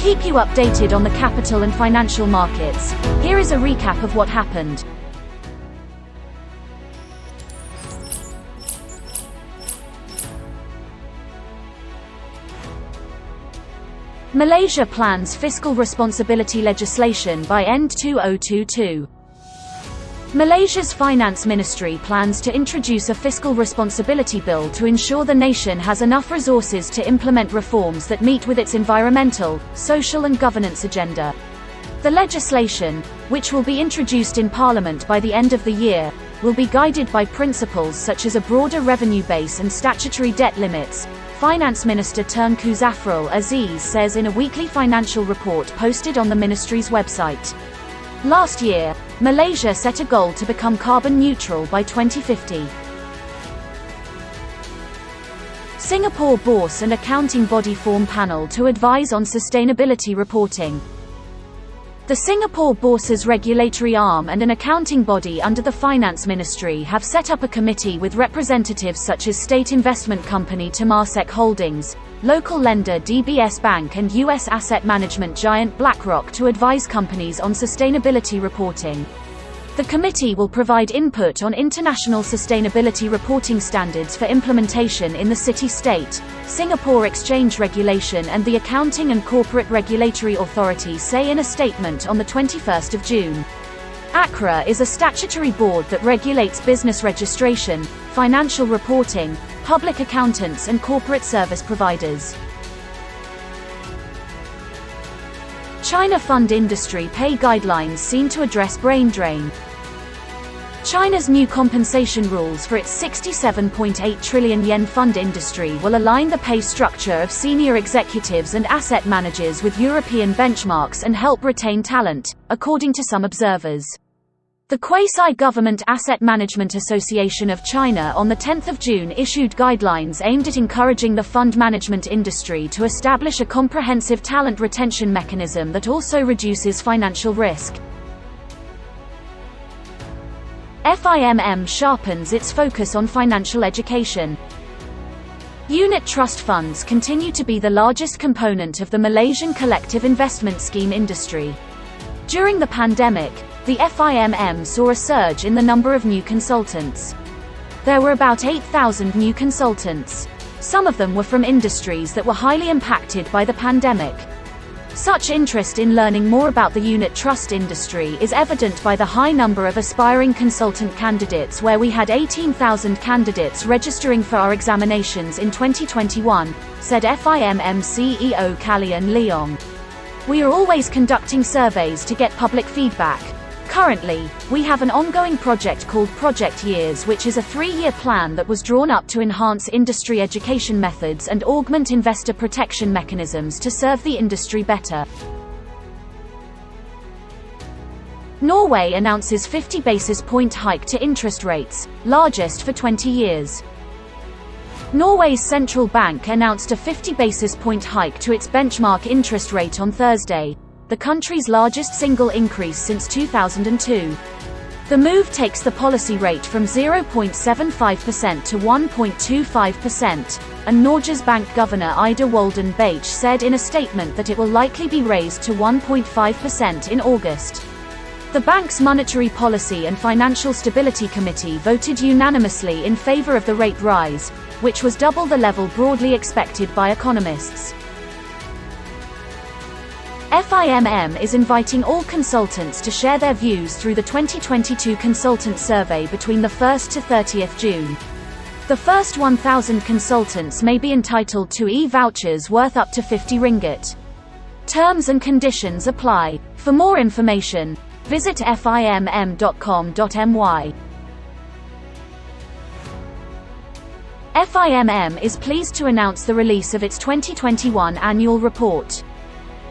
keep you updated on the capital and financial markets, here is a recap of what happened. Malaysia plans fiscal responsibility legislation by end 2022. Malaysia's Finance Ministry plans to introduce a fiscal responsibility bill to ensure the nation has enough resources to implement reforms that meet with its environmental, social and governance agenda. The legislation, which will be introduced in Parliament by the end of the year, will be guided by principles such as a broader revenue base and statutory debt limits, Finance Minister Tengku Zafrul Aziz says in a weekly financial report posted on the ministry's website. Last year, Malaysia set a goal to become carbon neutral by 2050. Singapore Bourse and accounting body form panel to advise on sustainability reporting. The Singapore Bourse's regulatory arm and an accounting body under the Finance Ministry have set up a committee with representatives such as state investment company Temasek Holdings, local lender DBS Bank and U.S. asset management giant BlackRock to advise companies on sustainability reporting. The committee will provide input on international sustainability reporting standards for implementation in the city-state, Singapore Exchange Regulation and the Accounting and Corporate Regulatory Authority say in a statement on the 21st of June. ACRA is a statutory board that regulates business registration, financial reporting, public accountants and corporate service providers. China fund industry pay guidelines seem to address brain drain. China's new compensation rules for its 67.8 trillion yen fund industry will align the pay structure of senior executives and asset managers with European benchmarks and help retain talent, according to some observers. The Quasi-Government Asset Management Association of China on 10 June issued guidelines aimed at encouraging the fund management industry to establish a comprehensive talent retention mechanism that also reduces financial risk. FIMM sharpens its focus on financial education. Unit trust funds continue to be the largest component of the Malaysian collective investment scheme industry. During the pandemic, the FIMM saw a surge in the number of new consultants. There were about 8,000 new consultants. Some of them were from industries that were highly impacted by the pandemic. Such interest in learning more about the unit trust industry is evident by the high number of aspiring consultant candidates, where we had 18,000 candidates registering for our examinations in 2021, said FIMM CEO Kalian Leong. We are always conducting surveys to get public feedback. Currently, we have an ongoing project called Project Years, which is a 3-year plan that was drawn up to enhance industry education methods and augment investor protection mechanisms to serve the industry better. Norway announces 50 basis point hike to interest rates, largest for 20 years. Norway's central bank announced a 50 basis point hike to its benchmark interest rate on Thursday, the country's largest single increase since 2002. The move takes the policy rate from 0.75% to 1.25%, and Norges Bank Governor Ida Wolden Bache said in a statement that it will likely be raised to 1.5% in August. The bank's Monetary Policy and Financial Stability Committee voted unanimously in favor of the rate rise, which was double the level broadly expected by economists. FIMM is inviting all consultants to share their views through the 2022 consultant survey between the 1st to 30th June. The first 1,000 consultants may be entitled to e-vouchers worth up to 50 ringgit. Terms and conditions apply. For more information, visit fimm.com.my. FIMM is pleased to announce the release of its 2021 annual report.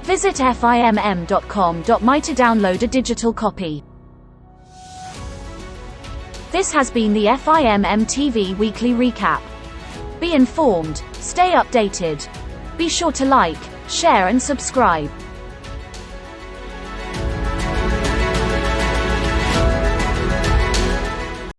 Visit fimm.com.my to download a digital copy. This has been the FIMM TV Weekly Recap. Be informed, stay updated. Be sure to like, share and subscribe.